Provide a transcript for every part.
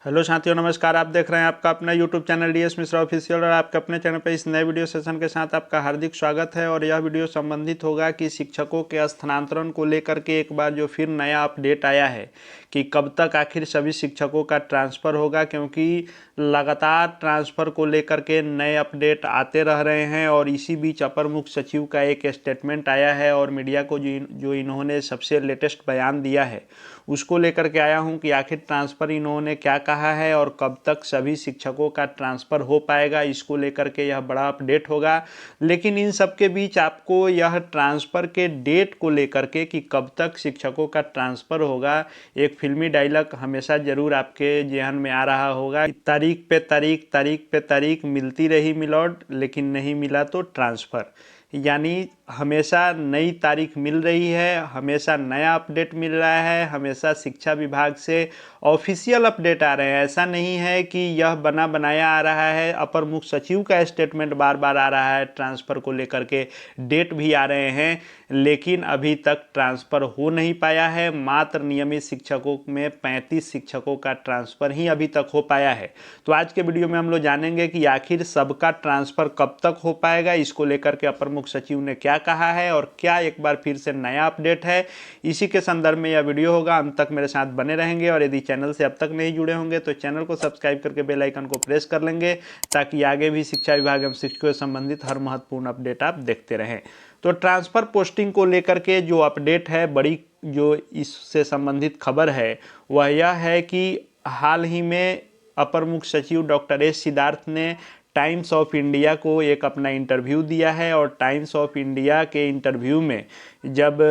Hello साथियों, नमस्कार। आप देख रहे हैं आपका अपना YouTube channel DS Mishra official और आपके अपने चैनल पर इस नए वीडियो सेशन के साथ आपका हार्दिक स्वागत है। और यह वीडियो संबंधित होगा कि शिक्षकों के स्थानांतरण को लेकर के एक बार जो फिर नया अपडेट आया है कि कब तक आखिर सभी शिक्षकों का ट्रांसफ़र होगा, क्योंकि लगातार ट्रांसफ़र को लेकर के नए अपडेट आते रह रहे हैं। और इसी बीच अपर मुख्य सचिव का एक स्टेटमेंट आया है और मीडिया को जो इन्होंने सबसे लेटेस्ट बयान दिया है उसको लेकर के आया हूं कि आखिर ट्रांसफ़र इन्होंने क्या कहा है और कब तक सभी शिक्षकों का ट्रांसफ़र हो पाएगा, इसको लेकर के यह बड़ा अपडेट होगा। लेकिन इन सब के बीच आपको यह ट्रांसफ़र के डेट को लेकर के कि कब तक शिक्षकों का ट्रांसफ़र होगा, एक फिल्मी डायलॉग हमेशा ज़रूर आपके जहन में आ रहा होगा। तारीख पे तारीख, तारीख पे तारीख मिलती रही मिलॉर्ड, लेकिन नहीं मिला तो ट्रांसफ़र। यानी हमेशा नई तारीख मिल रही है, हमेशा नया अपडेट मिल रहा है, हमेशा शिक्षा विभाग से ऑफिशियल अपडेट आ रहे हैं। ऐसा नहीं है कि यह बना बनाया आ रहा है। अपर मुख्य सचिव का स्टेटमेंट बार बार आ रहा है, ट्रांसफ़र को लेकर के डेट भी आ रहे हैं, लेकिन अभी तक ट्रांसफ़र हो नहीं पाया है। मात्र नियमित शिक्षकों में 35 शिक्षकों का ट्रांसफ़र ही अभी तक हो पाया है। तो आज के वीडियो में हम लोग जानेंगे कि आखिर सबका ट्रांसफ़र कब तक हो पाएगा, इसको लेकर के अपर मुख्य सचिव ने क्या कहा है और क्या एक बार फिर से नया अपडेट है, इसी के संदर्भ में यह वीडियो होगा। अंत तक मेरे साथ बने रहेंगे और यदि चैनल से अब तक नहीं जुड़े होंगे तो चैनल को सब्सक्राइब करके बेल आइकन को प्रेस कर लेंगे, ताकि आगे भी शिक्षा विभाग एवं शिक्षकों से संबंधित हर महत्वपूर्ण अपडेट आप देखते रहें। तो ट्रांसफ़र पोस्टिंग को लेकर के जो अपडेट है, बड़ी जो इससे संबंधित खबर है वह यह है कि हाल ही में अपर मुख्य सचिव डॉक्टर एस सिद्धार्थ ने टाइम्स ऑफ इंडिया को एक अपना इंटरव्यू दिया है। और टाइम्स ऑफ इंडिया के इंटरव्यू में जब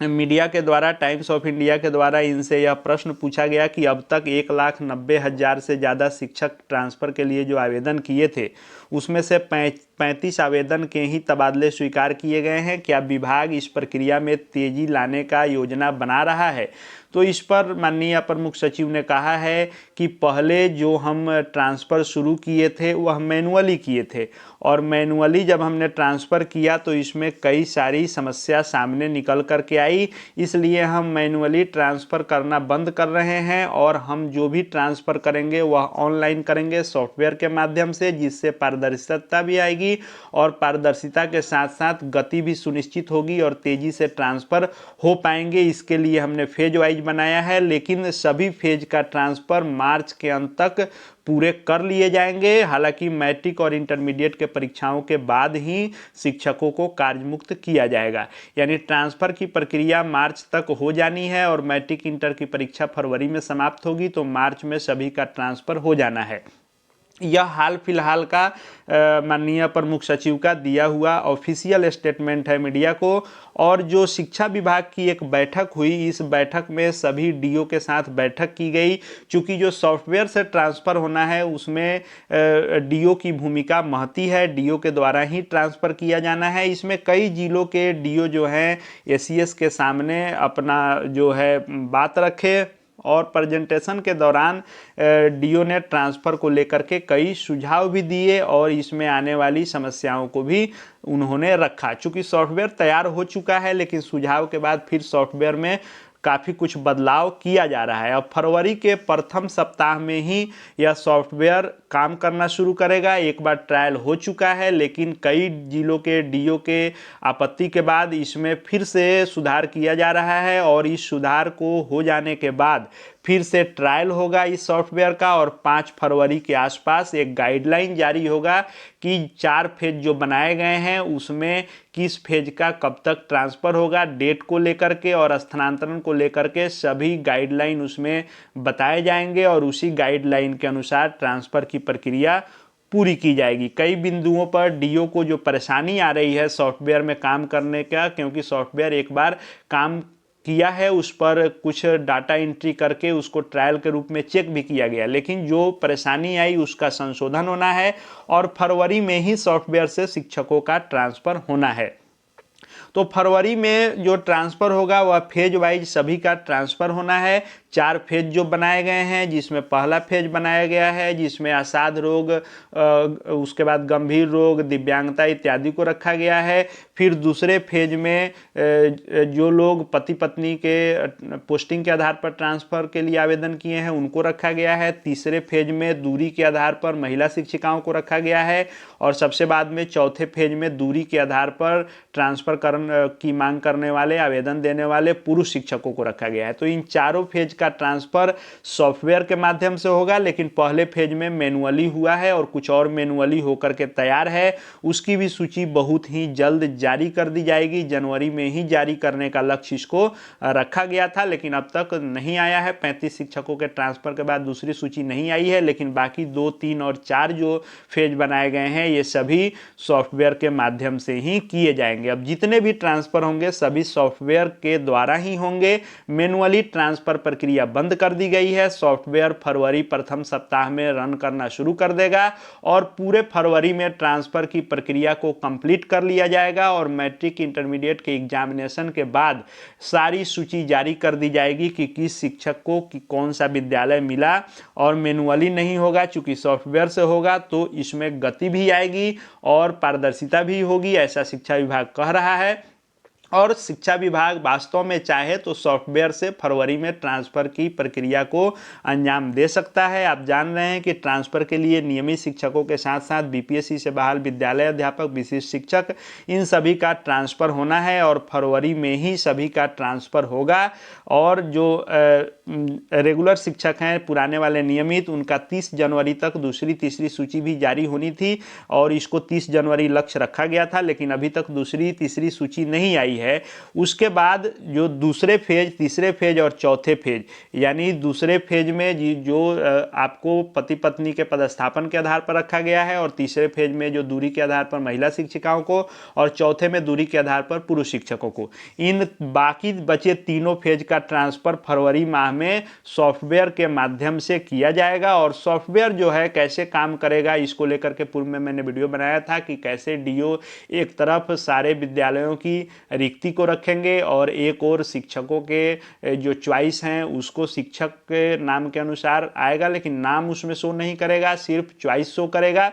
टाइम्स ऑफ इंडिया के द्वारा इनसे यह प्रश्न पूछा गया कि अब तक 1,90,000 से ज़्यादा शिक्षक ट्रांसफ़र के लिए जो आवेदन किए थे उसमें से 35 आवेदन के ही तबादले स्वीकार किए गए हैं, क्या विभाग इस प्रक्रिया में तेज़ी लाने का योजना बना रहा है? तो इस पर माननीय अपर मुख्य सचिव ने कहा है कि पहले जो हम ट्रांसफ़र शुरू किए थे वह मैनुअली किए थे, और मैनुअली जब हमने ट्रांसफ़र किया तो इसमें कई सारी समस्या सामने निकल कर के आई, इसलिए हम मैनुअली ट्रांसफ़र करना बंद कर रहे हैं और हम जो भी ट्रांसफ़र करेंगे वह ऑनलाइन करेंगे सॉफ्टवेयर के माध्यम से, जिससे पारदर्शिता भी आएगी और पारदर्शिता के साथ साथ गति भी सुनिश्चित होगी और तेज़ी से ट्रांसफ़र हो पाएंगे। इसके लिए हमने फेज वाइज बनाया है, लेकिन सभी फेज का ट्रांसफ़र मार्च के अंत तक पूरे कर लिए जाएंगे। हालांकि मैट्रिक और इंटरमीडिएट के परीक्षाओं के बाद ही शिक्षकों को कार्यमुक्त किया जाएगा। यानी ट्रांसफ़र की प्रक्रिया मार्च तक हो जानी है और मैट्रिक इंटर की परीक्षा फरवरी में समाप्त होगी, तो मार्च में सभी का ट्रांसफ़र हो जाना है। यह हाल फिलहाल का माननीय अपर मुख्य सचिव का दिया हुआ ऑफिशियल स्टेटमेंट है मीडिया को। और जो शिक्षा विभाग की एक बैठक हुई, इस बैठक में सभी डीओ के साथ बैठक की गई। चूँकि जो सॉफ्टवेयर से ट्रांसफ़र होना है उसमें डीओ की भूमिका महती है, डीओ के द्वारा ही ट्रांसफ़र किया जाना है। इसमें कई जिलों के डीओ जो हैं एसीएस के सामने अपना जो है बात रखे और प्रेजेंटेशन के दौरान डीओ ने ट्रांसफ़र को लेकर के कई सुझाव भी दिए और इसमें आने वाली समस्याओं को भी उन्होंने रखा। चूँकि सॉफ्टवेयर तैयार हो चुका है, लेकिन सुझाव के बाद फिर सॉफ्टवेयर में काफ़ी कुछ बदलाव किया जा रहा है। अब फरवरी के प्रथम सप्ताह में ही यह सॉफ्टवेयर काम करना शुरू करेगा। एक बार ट्रायल हो चुका है, लेकिन कई जिलों के डीओ के आपत्ति के बाद इसमें फिर से सुधार किया जा रहा है और इस सुधार को हो जाने के बाद फिर से ट्रायल होगा इस सॉफ्टवेयर का और 5 फरवरी के आसपास एक गाइडलाइन जारी होगा कि 4 फेज जो बनाए गए हैं उसमें किस फेज का कब तक ट्रांसफ़र होगा, डेट को लेकर के और स्थानांतरण को लेकर के सभी गाइडलाइन उसमें बताए जाएंगे और उसी गाइडलाइन के अनुसार ट्रांसफ़र की प्रक्रिया पूरी की जाएगी। कई बिंदुओं पर डीओ को जो परेशानी आ रही है सॉफ्टवेयर में काम करने का, क्योंकि सॉफ्टवेयर एक बार काम किया है उस पर कुछ डाटा एंट्री करके उसको ट्रायल के रूप में चेक भी किया गया, लेकिन जो परेशानी आई उसका संशोधन होना है और फरवरी में ही सॉफ्टवेयर से शिक्षकों का ट्रांसफ़र होना है। तो फरवरी में जो ट्रांसफ़र होगा वह फेज वाइज सभी का ट्रांसफ़र होना है। 4 फेज जो बनाए गए हैं, जिसमें पहला फेज बनाया गया है जिसमें असाध रोग, उसके बाद गंभीर रोग, दिव्यांगता इत्यादि को रखा गया है। फिर दूसरे फेज में जो लोग पति पत्नी के पोस्टिंग के आधार पर ट्रांसफ़र के लिए आवेदन किए हैं उनको रखा गया है। तीसरे फेज में दूरी के आधार पर महिला शिक्षिकाओं को रखा गया है और सबसे बाद में चौथे फेज में दूरी के आधार पर ट्रांसफ़र की मांग करने वाले, आवेदन देने वाले पुरुष शिक्षकों को रखा गया है। तो इन चारों फेज का ट्रांसफ़र सॉफ्टवेयर के माध्यम से होगा, लेकिन पहले फेज में मैनुअली हुआ है और कुछ और मैनुअली होकर के तैयार है। उसकी भी सूची बहुत ही जल्द जारी कर दी जाएगी। जनवरी में ही जारी करने का लक्ष्य इसको रखा गया था, लेकिन अब तक नहीं आया है। 35 शिक्षकों के ट्रांसफ़र के बाद दूसरी सूची नहीं आई है, लेकिन बाकी 2, 3 और 4 जो फेज बनाए गए हैं ये सभी सॉफ्टवेयर के माध्यम से ही किए जाएंगे। अब जितने भी ट्रांसफ़र होंगे सभी सॉफ्टवेयर के द्वारा ही होंगे। मैनुअली ट्रांसफ़र प्रक्रिया बंद कर दी गई है। सॉफ्टवेयर फरवरी प्रथम सप्ताह में रन करना शुरू कर देगा और पूरे फरवरी में ट्रांसफ़र की प्रक्रिया को कंप्लीट कर लिया जाएगा और मैट्रिक इंटरमीडिएट के एग्जामिनेशन के बाद सारी सूची जारी कर दी जाएगी कि किस शिक्षक को कौन सा विद्यालय मिला। और मैनुअली नहीं होगा, चूंकि सॉफ्टवेयर से होगा तो इसमें गति भी आएगी और पारदर्शिता भी होगी, ऐसा शिक्षा विभाग कह रहा है। और शिक्षा विभाग वास्तव में चाहे तो सॉफ्टवेयर से फरवरी में ट्रांसफ़र की प्रक्रिया को अंजाम दे सकता है। आप जान रहे हैं कि ट्रांसफ़र के लिए नियमित शिक्षकों के साथ साथ बीपीएससी से बहाल विद्यालय अध्यापक, विशिष्ट शिक्षक, इन सभी का ट्रांसफ़र होना है और फरवरी में ही सभी का ट्रांसफ़र होगा। और जो रेगुलर शिक्षक हैं, पुराने वाले नियमित, उनका 30 जनवरी तक दूसरी तीसरी सूची भी जारी होनी थी और इसको 30 जनवरी लक्ष्य रखा गया था, लेकिन अभी तक दूसरी तीसरी सूची नहीं आई है। उसके बाद जो दूसरे फेज, तीसरे फेज और चौथे फेज, यानी दूसरे फेज में जो आपको पति पत्नी के पदस्थापन के आधार पर रखा गया है और तीसरे फेज में जो दूरी के आधार पर महिला शिक्षिकाओं को और चौथे में दूरी के आधार पर पुरुष शिक्षकों को, इन बाकी बचे तीनों फेज का ट्रांसफ़र फरवरी माह में सॉफ्टवेयर के माध्यम से किया जाएगा। और सॉफ्टवेयर जो है कैसे काम करेगा इसको लेकर के पूर्व में मैंने वीडियो बनाया था कि कैसे डीओ एक तरफ सारे विद्यालयों की रिक्ति को रखेंगे और एक और शिक्षकों के जो चॉइस हैं उसको शिक्षक के नाम के अनुसार आएगा, लेकिन नाम उसमें शो नहीं करेगा, सिर्फ चॉइस शो करेगा।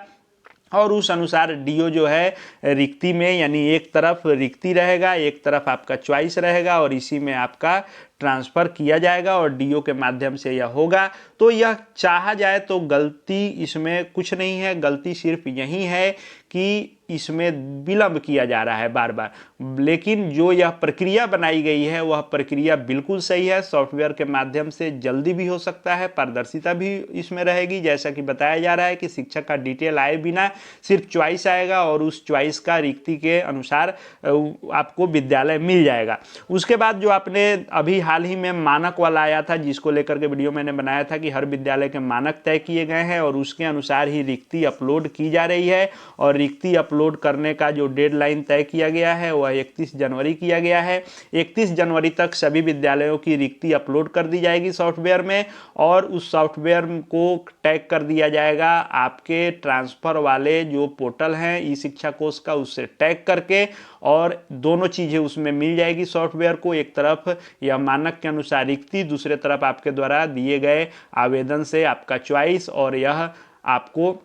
और उस अनुसार डीओ जो है रिक्ति में, यानी एक तरफ रिक्ति रहेगा, एक तरफ आपका चॉइस रहेगा और इसी में आपका ट्रांसफ़र किया जाएगा और डीओ के माध्यम से यह होगा। तो यह चाहा जाए तो गलती इसमें कुछ नहीं है, गलती सिर्फ यही है कि इसमें विलंब किया जा रहा है बार बार, लेकिन जो यह प्रक्रिया बनाई गई है वह प्रक्रिया बिल्कुल सही है। सॉफ्टवेयर के माध्यम से जल्दी भी हो सकता है, पारदर्शिता भी इसमें रहेगी। जैसा कि बताया जा रहा है कि शिक्षक का डिटेल आए बिना सिर्फ चॉइस आएगा और उस चॉइस का रिक्ति के अनुसार आपको विद्यालय मिल जाएगा। उसके बाद जो आपने अभी हाल ही में मानक वाला आया था, जिसको लेकर के वीडियो मैंने बनाया था कि हर विद्यालय के मानक तय किए गए हैं और उसके अनुसार ही रिक्ति अपलोड की जा रही है और रिक्ति अपलोड करने का जो डेडलाइन तय किया गया है वह 31 जनवरी किया गया है। 31 जनवरी तक सभी विद्यालयों की रिक्ति अपलोड कर दी जाएगी सॉफ्टवेयर में और उस सॉफ्टवेयर को टैग कर दिया जाएगा आपके ट्रांसफ़र वाले जो पोर्टल हैं ई शिक्षा कोष का, उससे टैग करके, और दोनों चीज़ें उसमें मिल जाएगी सॉफ्टवेयर को। एक तरफ यह मानक के अनुसार रिक्ति, दूसरे तरफ आपके द्वारा दिए गए आवेदन से आपका चॉइस, और यह आपको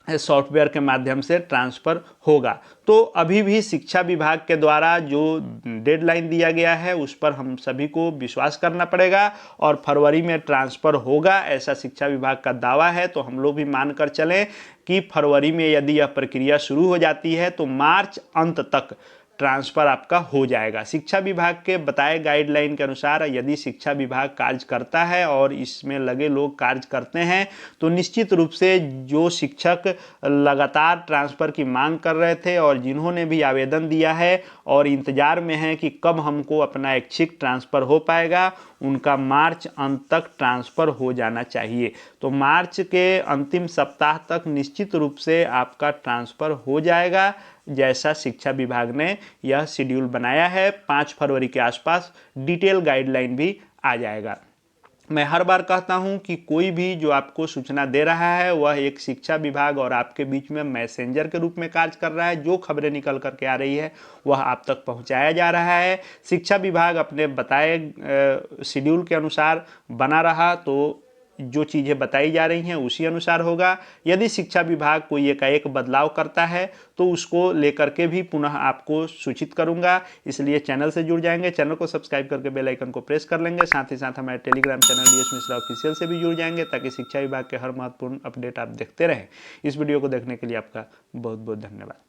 सॉफ्टवेयर के माध्यम से ट्रांसफ़र होगा। तो अभी भी शिक्षा विभाग के द्वारा जो डेडलाइन दिया गया है उस पर हम सभी को विश्वास करना पड़ेगा और फरवरी में ट्रांसफ़र होगा, ऐसा शिक्षा विभाग का दावा है। तो हम लोग भी मानकर चलें कि फरवरी में यदि यह प्रक्रिया शुरू हो जाती है तो मार्च अंत तक ट्रांसफ़र आपका हो जाएगा। शिक्षा विभाग के बताए गाइडलाइन के अनुसार यदि शिक्षा विभाग कार्य करता है और इसमें लगे लोग कार्य करते हैं तो निश्चित रूप से जो शिक्षक लगातार ट्रांसफ़र की मांग कर रहे थे और जिन्होंने भी आवेदन दिया है और इंतज़ार में हैं कि कब हमको अपना ऐच्छिक ट्रांसफ़र हो पाएगा, उनका मार्च अंत तक ट्रांसफ़र हो जाना चाहिए। तो मार्च के अंतिम सप्ताह तक निश्चित रूप से आपका ट्रांसफ़र हो जाएगा, जैसा शिक्षा विभाग ने यह शेड्यूल बनाया है। 5 फरवरी के आसपास डिटेल गाइडलाइन भी आ जाएगा। मैं हर बार कहता हूं कि कोई भी जो आपको सूचना दे रहा है वह एक शिक्षा विभाग और आपके बीच में मैसेंजर के रूप में कार्य कर रहा है। जो खबरें निकल करके आ रही है वह आप तक पहुंचाया जा रहा है। शिक्षा विभाग अपने बताए शेड्यूल के अनुसार बना रहा तो जो चीज़ें बताई जा रही हैं उसी अनुसार होगा। यदि शिक्षा विभाग कोई एकाएक बदलाव करता है तो उसको लेकर के भी पुनः आपको सूचित करूंगा। इसलिए चैनल से जुड़ जाएंगे, चैनल को सब्सक्राइब करके बेल आइकन को प्रेस कर लेंगे। साथ ही साथ हमारे Telegram channel DS Mishra official से भी जुड़ जाएंगे ताकि शिक्षा विभाग के हर महत्वपूर्ण अपडेट आप देखते रहें। इस वीडियो को देखने के लिए आपका बहुत बहुत धन्यवाद।